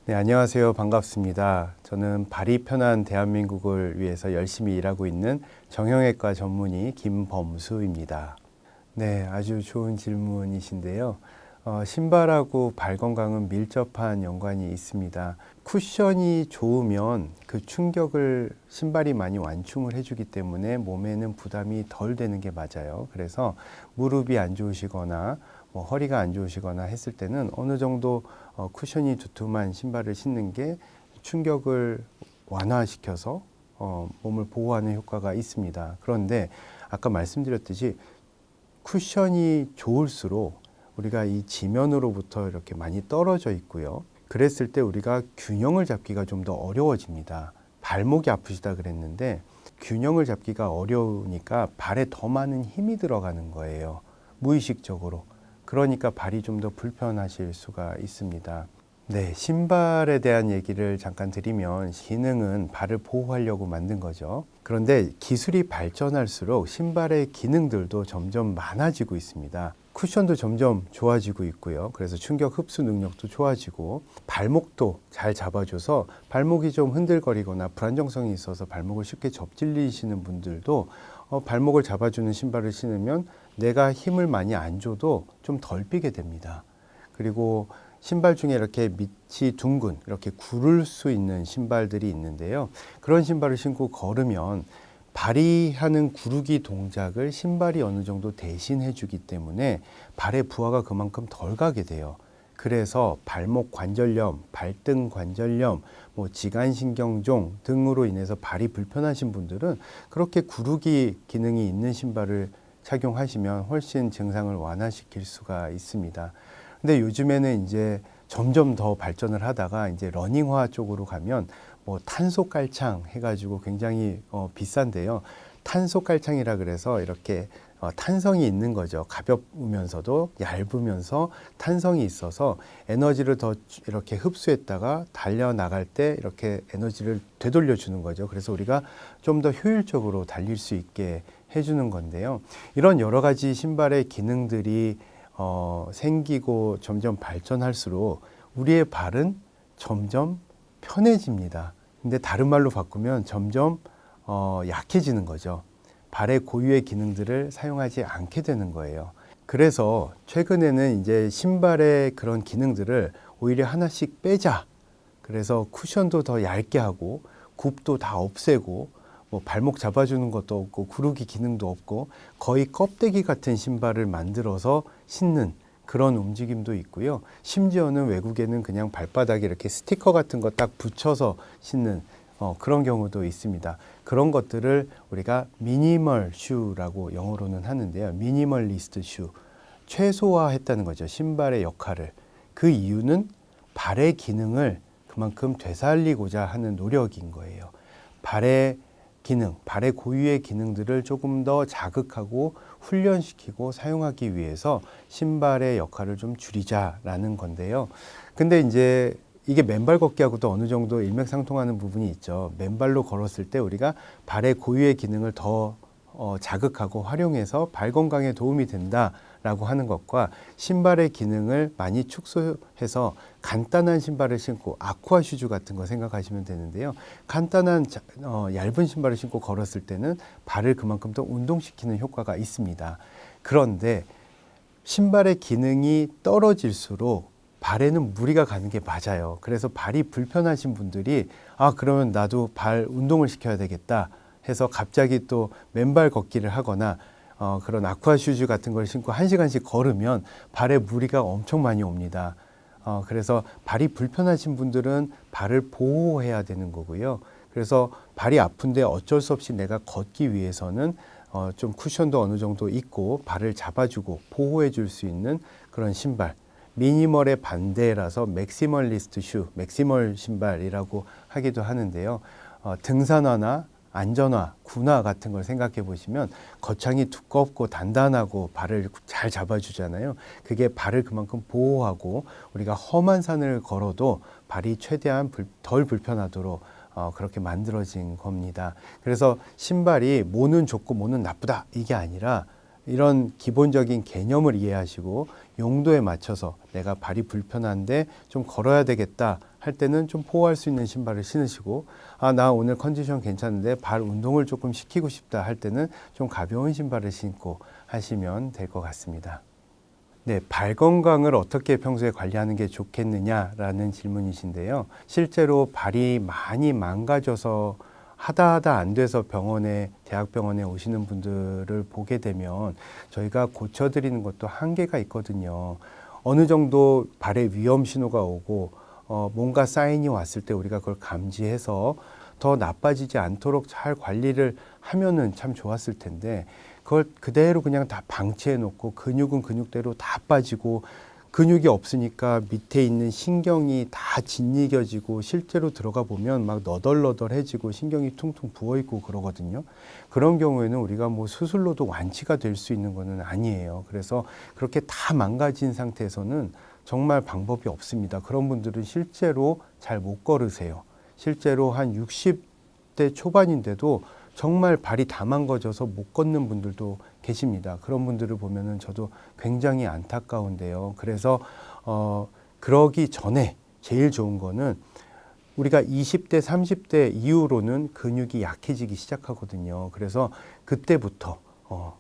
네, 안녕하세요. 반갑습니다. 저는 발이 편한 대한민국을 위해서 열심히 일하고 있는 정형외과 전문의 김범수입니다. 네, 아주 좋은 질문이신데요. 신발하고 발 건강은 밀접한 연관이 있습니다. 쿠션이 좋으면 그 충격을 신발이 많이 완충을 해주기 때문에 몸에는 부담이 덜 되는 게 맞아요. 그래서 무릎이 안 좋으시거나 허리가 안 좋으시거나 했을 때는 어느 정도 쿠션이 두툼한 신발을 신는 게 충격을 완화시켜서 몸을 보호하는 효과가 있습니다. 그런데 아까 말씀드렸듯이 쿠션이 좋을수록 우리가 이 지면으로부터 이렇게 많이 떨어져 있고요. 그랬을 때 우리가 균형을 잡기가 좀 더 어려워집니다. 발목이 아프시다 그랬는데 균형을 잡기가 어려우니까 발에 더 많은 힘이 들어가는 거예요. 무의식적으로. 그러니까 발이 좀 더 불편하실 수가 있습니다. 네, 신발에 대한 얘기를 잠깐 드리면 기능은 발을 보호하려고 만든 거죠. 그런데 기술이 발전할수록 신발의 기능들도 점점 많아지고 있습니다. 쿠션도 점점 좋아지고 있고요. 그래서 충격 흡수 능력도 좋아지고 발목도 잘 잡아줘서 발목이 좀 흔들거리거나 불안정성이 있어서 발목을 쉽게 접질리시는 분들도 발목을 잡아주는 신발을 신으면 내가 힘을 많이 안 줘도 좀 덜 삐게 됩니다. 그리고 신발 중에 이렇게 밑이 둥근 이렇게 구를 수 있는 신발들이 있는데요. 그런 신발을 신고 걸으면 발이 하는 구르기 동작을 신발이 어느 정도 대신해 주기 때문에 발의 부하가 그만큼 덜 가게 돼요. 그래서 발목 관절염, 발등 관절염, 지간신경종 등으로 인해서 발이 불편하신 분들은 그렇게 구르기 기능이 있는 신발을 착용하시면 훨씬 증상을 완화시킬 수가 있습니다. 근데 요즘에는 이제 점점 더 발전을 하다가 이제 러닝화 쪽으로 가면 탄소 깔창 해가지고 굉장히 비싼데요. 탄소 깔창이라 그래서 이렇게 탄성이 있는 거죠. 가벼우면서도 얇으면서 탄성이 있어서 에너지를 더 이렇게 흡수했다가 달려나갈 때 이렇게 에너지를 되돌려 주는 거죠. 그래서 우리가 좀 더 효율적으로 달릴 수 있게 해주는 건데요. 이런 여러 가지 신발의 기능들이 생기고 점점 발전할수록 우리의 발은 점점 편해집니다. 근데 다른 말로 바꾸면 점점 약해지는 거죠. 발의 고유의 기능들을 사용하지 않게 되는 거예요. 그래서 최근에는 이제 신발의 그런 기능들을 오히려 하나씩 빼자. 그래서 쿠션도 더 얇게 하고 굽도 다 없애고 발목 잡아주는 것도 없고 구르기 기능도 없고 거의 껍데기 같은 신발을 만들어서 신는 그런 움직임도 있고요. 심지어는 외국에는 그냥 발바닥에 이렇게 스티커 같은 거 딱 붙여서 신는 그런 경우도 있습니다. 그런 것들을 우리가 미니멀 슈라고 영어로는 하는데요. 미니멀리스트 슈. 최소화했다는 거죠. 신발의 역할을. 그 이유는 발의 기능을 그만큼 되살리고자 하는 노력인 거예요. 발의 기능, 발의 고유의 기능들을 조금 더 자극하고 훈련시키고 사용하기 위해서 신발의 역할을 좀 줄이자라는 건데요. 근데 이제 이게 맨발 걷기하고도 어느 정도 일맥상통하는 부분이 있죠. 맨발로 걸었을 때 우리가 발의 고유의 기능을 더 자극하고 활용해서 발 건강에 도움이 된다라고 하는 것과 신발의 기능을 많이 축소해서 간단한 신발을 신고 아쿠아 슈즈 같은 거 생각하시면 되는데요. 간단한 얇은 신발을 신고 걸었을 때는 발을 그만큼 더 운동시키는 효과가 있습니다. 그런데 신발의 기능이 떨어질수록 발에는 무리가 가는 게 맞아요. 그래서 발이 불편하신 분들이 그러면 나도 발 운동을 시켜야 되겠다 해서 갑자기 또 맨발 걷기를 하거나 그런 아쿠아 슈즈 같은 걸 신고 1시간씩 걸으면 발에 무리가 엄청 많이 옵니다. 그래서 발이 불편하신 분들은 발을 보호해야 되는 거고요. 그래서 발이 아픈데 어쩔 수 없이 내가 걷기 위해서는 좀 쿠션도 어느 정도 있고 발을 잡아주고 보호해 줄 수 있는 그런 신발. 미니멀의 반대라서 맥시멀리스트 슈, 맥시멀 신발이라고 하기도 하는데요. 등산화나 안전화, 군화 같은 걸 생각해 보시면 겉창이 두껍고 단단하고 발을 잘 잡아주잖아요. 그게 발을 그만큼 보호하고 우리가 험한 산을 걸어도 발이 최대한 덜 불편하도록 그렇게 만들어진 겁니다. 그래서 신발이 뭐는 좋고 뭐는 나쁘다 이게 아니라 이런 기본적인 개념을 이해하시고 용도에 맞춰서 내가 발이 불편한데 좀 걸어야 되겠다 할 때는 좀 보호할 수 있는 신발을 신으시고, 나 오늘 컨디션 괜찮은데 발 운동을 조금 시키고 싶다 할 때는 좀 가벼운 신발을 신고 하시면 될 것 같습니다. 네, 발 건강을 어떻게 평소에 관리하는 게 좋겠느냐라는 질문이신데요. 실제로 발이 많이 망가져서 하다 안 돼서 대학병원에 오시는 분들을 보게 되면 저희가 고쳐드리는 것도 한계가 있거든요. 어느 정도 발에 위험 신호가 오고 뭔가 사인이 왔을 때 우리가 그걸 감지해서 더 나빠지지 않도록 잘 관리를 하면은 참 좋았을 텐데, 그걸 그대로 그냥 다 방치해 놓고 근육은 근육대로 다 빠지고, 근육이 없으니까 밑에 있는 신경이 다 짓이겨지고 실제로 들어가 보면 막 너덜너덜해지고 신경이 퉁퉁 부어있고 그러거든요. 그런 경우에는 우리가 뭐 수술로도 완치가 될 수 있는 거는 아니에요. 그래서 그렇게 다 망가진 상태에서는 정말 방법이 없습니다. 그런 분들은 실제로 잘 못 걸으세요. 실제로 한 60대 초반인데도 정말 발이 다 망가져서 못 걷는 분들도 계십니다. 그런 분들을 보면은 저도 굉장히 안타까운데요. 그래서 그러기 전에 제일 좋은 거는, 우리가 20대, 30대 이후로는 근육이 약해지기 시작하거든요. 그래서 그때부터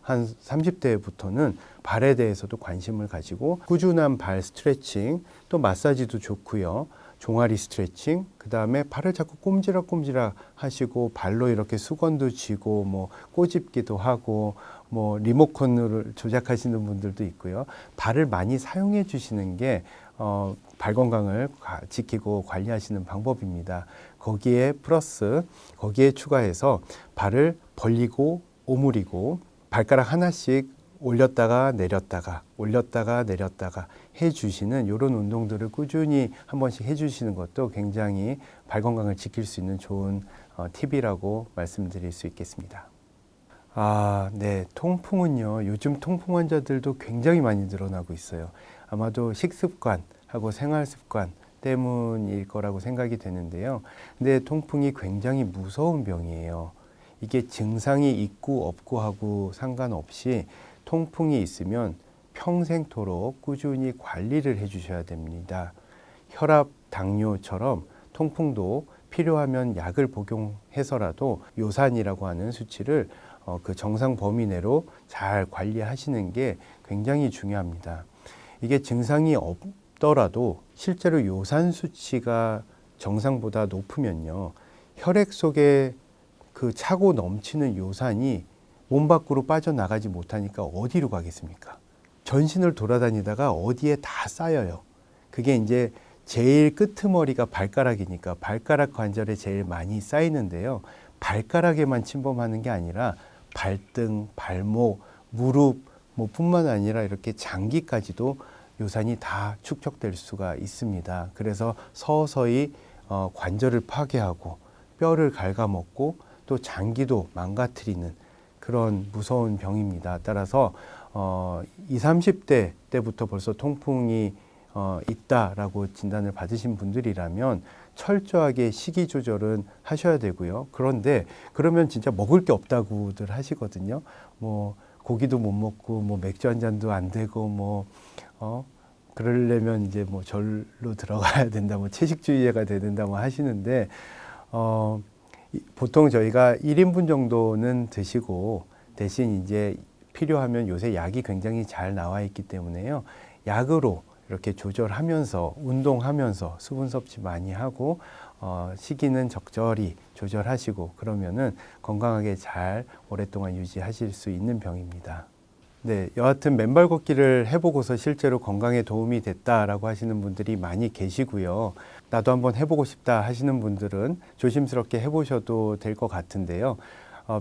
한 30대부터는 발에 대해서도 관심을 가지고 꾸준한 발 스트레칭, 또 마사지도 좋고요. 종아리 스트레칭, 그 다음에 발을 자꾸 꼼지락꼼지락 하시고 발로 이렇게 수건도 쥐고 뭐 꼬집기도 하고 뭐 리모컨을 조작하시는 분들도 있고요. 발을 많이 사용해 주시는 게 발 건강을 지키고 관리하시는 방법입니다. 거기에 추가해서 발을 벌리고 오므리고 발가락 하나씩 올렸다가 내렸다가 해주시는 이런 운동들을 꾸준히 한 번씩 해주시는 것도 굉장히 발 건강을 지킬 수 있는 좋은 팁이라고 말씀드릴 수 있겠습니다. 네. 통풍은요, 요즘 통풍 환자들도 굉장히 많이 늘어나고 있어요. 아마도 식습관하고 생활습관 때문일 거라고 생각이 되는데요. 근데 통풍이 굉장히 무서운 병이에요. 이게 증상이 있고 없고 하고 상관없이 통풍이 있으면 평생토록 꾸준히 관리를 해 주셔야 됩니다. 혈압, 당뇨처럼 통풍도 필요하면 약을 복용해서라도 요산이라고 하는 수치를 그 정상 범위 내로 잘 관리하시는 게 굉장히 중요합니다. 이게 증상이 없더라도 실제로 요산 수치가 정상보다 높으면요, 혈액 속에 그 차고 넘치는 요산이 몸 밖으로 빠져나가지 못하니까 어디로 가겠습니까? 전신을 돌아다니다가 어디에 다 쌓여요. 그게 이제 제일 끄트머리가 발가락이니까 발가락 관절에 제일 많이 쌓이는데요. 발가락에만 침범하는 게 아니라 발등, 발목, 무릎 뿐만 아니라 이렇게 장기까지도 요산이 다 축적될 수가 있습니다. 그래서 서서히 관절을 파괴하고 뼈를 갉아먹고 또 장기도 망가뜨리는 그런 무서운 병입니다. 따라서 20, 30대 때부터 벌써 통풍이 있다라고 진단을 받으신 분들이라면 철저하게 식이 조절은 하셔야 되고요. 그런데 그러면 진짜 먹을 게 없다고들 하시거든요. 뭐 고기도 못 먹고 뭐 맥주 한 잔도 안 되고 그러려면 이제 뭐 절로 들어가야 된다, 뭐 채식주의자가 돼야 된다 뭐 하시는데, 보통 저희가 1인분 정도는 드시고 대신 이제 필요하면 요새 약이 굉장히 잘 나와 있기 때문에요. 약으로 이렇게 조절하면서 운동하면서 수분 섭취 많이 하고 식이는 적절히 조절하시고 그러면은 건강하게 잘 오랫동안 유지하실 수 있는 병입니다. 네, 여하튼 맨발 걷기를 해보고서 실제로 건강에 도움이 됐다라고 하시는 분들이 많이 계시고요. 나도 한번 해보고 싶다 하시는 분들은 조심스럽게 해보셔도 될 것 같은데요.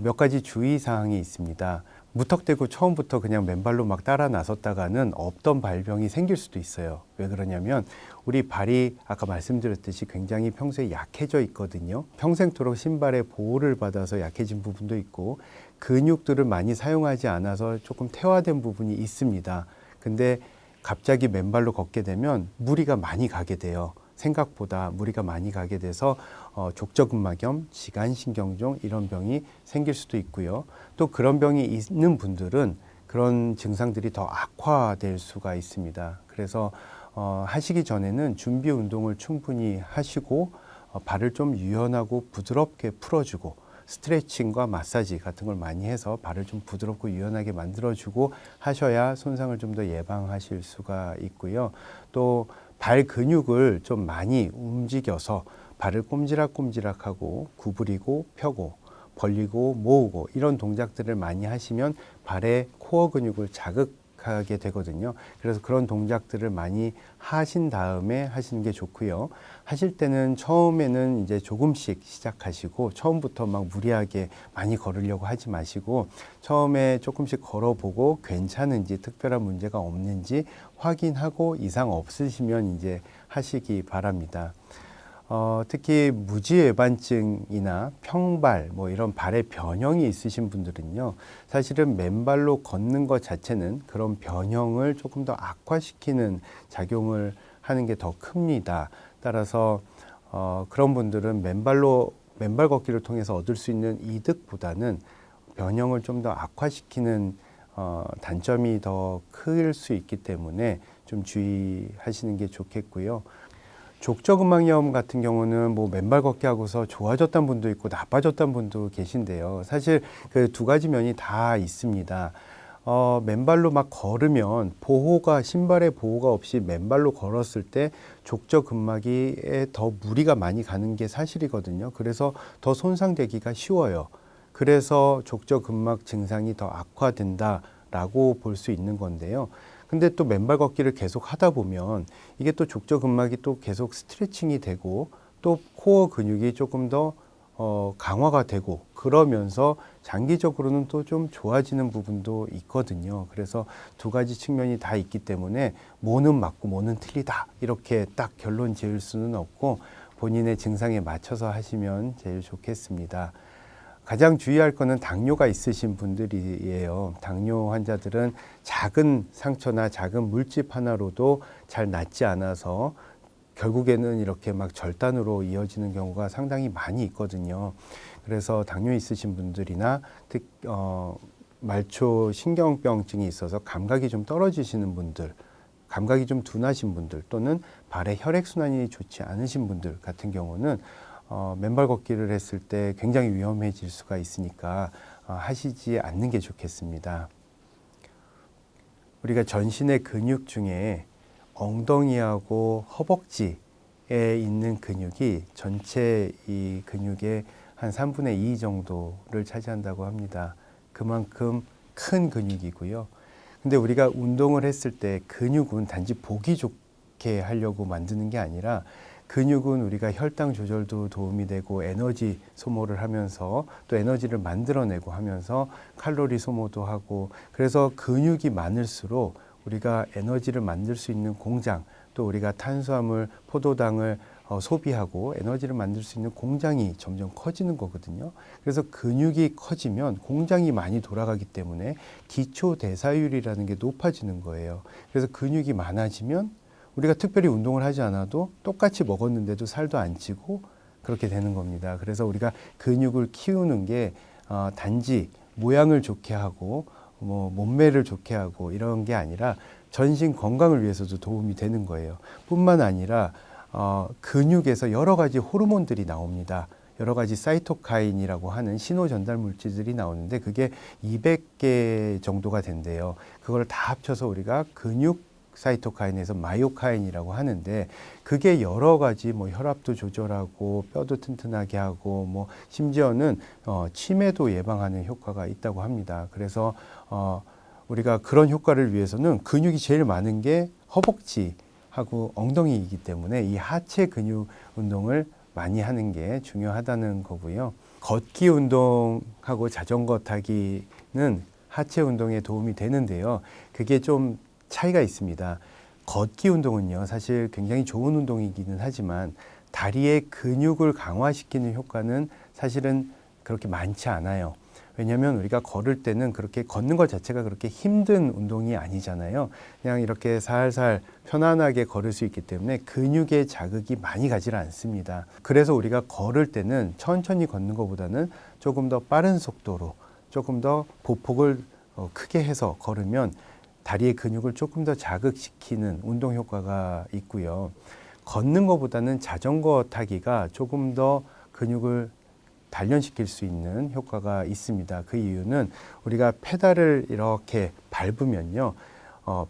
몇 가지 주의사항이 있습니다. 무턱대고 처음부터 그냥 맨발로 막 따라 나섰다가는 없던 발병이 생길 수도 있어요. 왜 그러냐면 우리 발이 아까 말씀드렸듯이 굉장히 평소에 약해져 있거든요. 평생토록 신발의 보호를 받아서 약해진 부분도 있고 근육들을 많이 사용하지 않아서 조금 퇴화된 부분이 있습니다. 근데 갑자기 맨발로 걷게 되면 무리가 많이 가게 돼요. 생각보다 무리가 많이 가게 돼서 족저근막염, 지간신경종 이런 병이 생길 수도 있고요. 또 그런 병이 있는 분들은 그런 증상들이 더 악화될 수가 있습니다. 그래서 하시기 전에는 준비 운동을 충분히 하시고 발을 좀 유연하고 부드럽게 풀어주고 스트레칭과 마사지 같은 걸 많이 해서 발을 좀 부드럽고 유연하게 만들어주고 하셔야 손상을 좀 더 예방하실 수가 있고요. 또 발 근육을 좀 많이 움직여서 발을 꼼지락꼼지락하고 구부리고 펴고 벌리고 모으고 이런 동작들을 많이 하시면 발의 코어 근육을 자극하게 되거든요. 그래서 그런 동작들을 많이 하신 다음에 하시는 게 좋고요. 하실 때는 처음에는 이제 조금씩 시작하시고 처음부터 막 무리하게 많이 걸으려고 하지 마시고 처음에 조금씩 걸어보고 괜찮은지 특별한 문제가 없는지 확인하고 이상 없으시면 이제 하시기 바랍니다. 특히 무지외반증이나 평발 뭐 이런 발의 변형이 있으신 분들은요, 사실은 맨발로 걷는 것 자체는 그런 변형을 조금 더 악화시키는 작용을 하는 게 더 큽니다. 따라서 그런 분들은 맨발 걷기를 통해서 얻을 수 있는 이득보다는 변형을 좀 더 악화시키는 단점이 더 클 수 있기 때문에 좀 주의하시는 게 좋겠고요. 족저근막염 같은 경우는 뭐 맨발 걷기 하고서 좋아졌던 분도 있고 나빠졌던 분도 계신데요. 사실 그 두 가지 면이 다 있습니다. 맨발로 막 걸으면 신발의 보호가 없이 맨발로 걸었을 때 족저근막에 더 무리가 많이 가는 게 사실이거든요. 그래서 더 손상되기가 쉬워요. 그래서 족저근막 증상이 더 악화된다라고 볼 수 있는 건데요. 근데 또 맨발 걷기를 계속 하다 보면 이게 또 족저근막이 또 계속 스트레칭이 되고 또 코어 근육이 조금 더 강화가 되고 그러면서 장기적으로는 또 좀 좋아지는 부분도 있거든요. 그래서 두 가지 측면이 다 있기 때문에 뭐는 맞고 뭐는 틀리다 이렇게 딱 결론 지을 수는 없고 본인의 증상에 맞춰서 하시면 제일 좋겠습니다. 가장 주의할 거는 당뇨가 있으신 분들이에요. 당뇨 환자들은 작은 상처나 작은 물집 하나로도 잘 낫지 않아서 결국에는 이렇게 막 절단으로 이어지는 경우가 상당히 많이 있거든요. 그래서 당뇨 있으신 분들이나 말초 신경병증이 있어서 감각이 좀 떨어지시는 분들, 감각이 좀 둔하신 분들 또는 발의 혈액순환이 좋지 않으신 분들 같은 경우는 맨발 걷기를 했을 때 굉장히 위험해질 수가 있으니까 하시지 않는 게 좋겠습니다. 우리가 전신의 근육 중에 엉덩이하고 허벅지에 있는 근육이 전체 이 근육의 한 3분의 2 정도를 차지한다고 합니다. 그만큼 큰 근육이고요. 근데 우리가 운동을 했을 때 근육은 단지 보기 좋게 하려고 만드는 게 아니라 근육은 우리가 혈당 조절도 도움이 되고 에너지 소모를 하면서 또 에너지를 만들어내고 하면서 칼로리 소모도 하고 그래서 근육이 많을수록 우리가 에너지를 만들 수 있는 공장 또 우리가 탄수화물, 포도당을 소비하고 에너지를 만들 수 있는 공장이 점점 커지는 거거든요. 그래서 근육이 커지면 공장이 많이 돌아가기 때문에 기초 대사율이라는 게 높아지는 거예요. 그래서 근육이 많아지면 우리가 특별히 운동을 하지 않아도 똑같이 먹었는데도 살도 안 찌고 그렇게 되는 겁니다. 그래서 우리가 근육을 키우는 게 단지 모양을 좋게 하고 뭐 몸매를 좋게 하고 이런 게 아니라 전신 건강을 위해서도 도움이 되는 거예요. 뿐만 아니라 근육에서 여러 가지 호르몬들이 나옵니다. 여러 가지 사이토카인이라고 하는 신호 전달 물질들이 나오는데 그게 200개 정도가 된대요. 그걸 다 합쳐서 우리가 근육 사이토카인에서 마이오카인이라고 하는데 그게 여러 가지 뭐 혈압도 조절하고 뼈도 튼튼하게 하고 뭐 심지어는 치매도 예방하는 효과가 있다고 합니다. 그래서 우리가 그런 효과를 위해서는 근육이 제일 많은 게 허벅지하고 엉덩이이기 때문에 이 하체 근육 운동을 많이 하는 게 중요하다는 거고요. 걷기 운동하고 자전거 타기는 하체 운동에 도움이 되는데요. 그게 좀 차이가 있습니다. 걷기 운동은요, 사실 굉장히 좋은 운동이기는 하지만 다리의 근육을 강화시키는 효과는 사실은 그렇게 많지 않아요. 왜냐하면 우리가 걸을 때는 그렇게 걷는 것 자체가 그렇게 힘든 운동이 아니잖아요. 그냥 이렇게 살살 편안하게 걸을 수 있기 때문에 근육의 자극이 많이 가지 않습니다. 그래서 우리가 걸을 때는 천천히 걷는 것보다는 조금 더 빠른 속도로 조금 더 보폭을 크게 해서 걸으면 다리의 근육을 조금 더 자극시키는 운동 효과가 있고요. 걷는 것보다는 자전거 타기가 조금 더 근육을 단련시킬 수 있는 효과가 있습니다. 그 이유는 우리가 페달을 이렇게 밟으면요,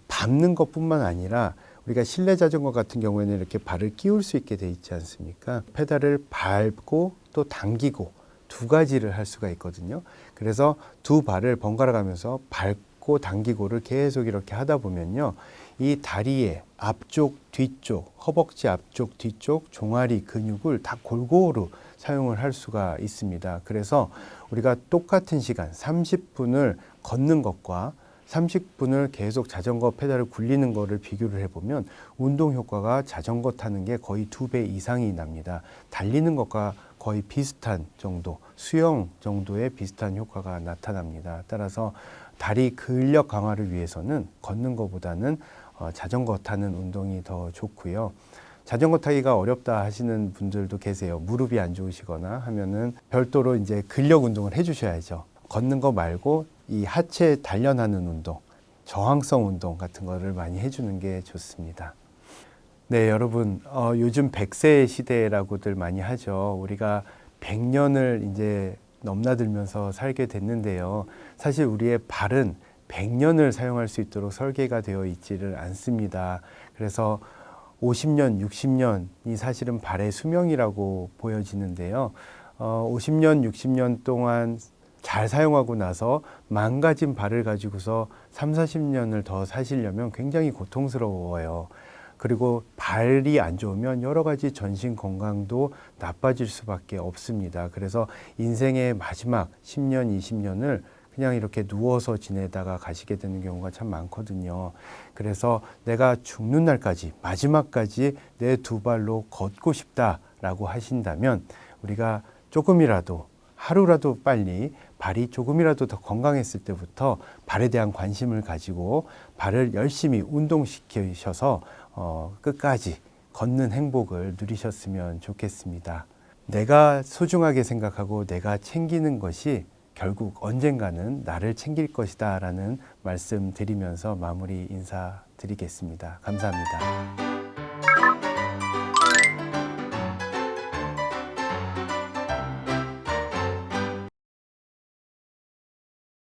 밟는 것뿐만 아니라 우리가 실내 자전거 같은 경우에는 이렇게 발을 끼울 수 있게 돼 있지 않습니까? 페달을 밟고 또 당기고 두 가지를 할 수가 있거든요. 그래서 두 발을 번갈아 가면서 밟고 당기고를 계속 이렇게 하다 보면요, 이 다리의 앞쪽, 뒤쪽, 허벅지 앞쪽, 뒤쪽, 종아리 근육을 다 골고루 사용을 할 수가 있습니다. 그래서 우리가 똑같은 시간 30분을 걷는 것과 30분을 계속 자전거 페달을 굴리는 거를 비교를 해보면 운동 효과가 자전거 타는 게 거의 2배 이상이 납니다. 달리는 것과 거의 비슷한 정도, 수영 정도의 비슷한 효과가 나타납니다. 따라서 다리 근력 강화를 위해서는 걷는 것보다는 자전거 타는 운동이 더 좋고요. 자전거 타기가 어렵다 하시는 분들도 계세요. 무릎이 안 좋으시거나 하면은 별도로 이제 근력 운동을 해주셔야죠. 걷는 거 말고 이 하체 단련하는 운동, 저항성 운동 같은 거를 많이 해주는 게 좋습니다. 네, 여러분, 요즘 100세 시대라고들 많이 하죠. 우리가 100년을 이제 넘나들면서 살게 됐는데요. 사실 우리의 발은 100년을 사용할 수 있도록 설계가 되어 있지를 않습니다. 그래서 50년, 60년이 사실은 발의 수명이라고 보여지는데요. 50년, 60년 동안 잘 사용하고 나서 망가진 발을 가지고서 3, 40년을 더 사시려면 굉장히 고통스러워요. 그리고 발이 안 좋으면 여러 가지 전신 건강도 나빠질 수밖에 없습니다. 그래서 인생의 마지막 10년, 20년을 그냥 이렇게 누워서 지내다가 가시게 되는 경우가 참 많거든요. 그래서 내가 죽는 날까지, 마지막까지 내 두 발로 걷고 싶다라고 하신다면 우리가 조금이라도 하루라도 빨리 발이 조금이라도 더 건강했을 때부터 발에 대한 관심을 가지고 발을 열심히 운동시키셔서 끝까지 걷는 행복을 누리셨으면 좋겠습니다. 내가 소중하게 생각하고 내가 챙기는 것이 결국 언젠가는 나를 챙길 것이다 라는 말씀 드리면서 마무리 인사드리겠습니다. 감사합니다.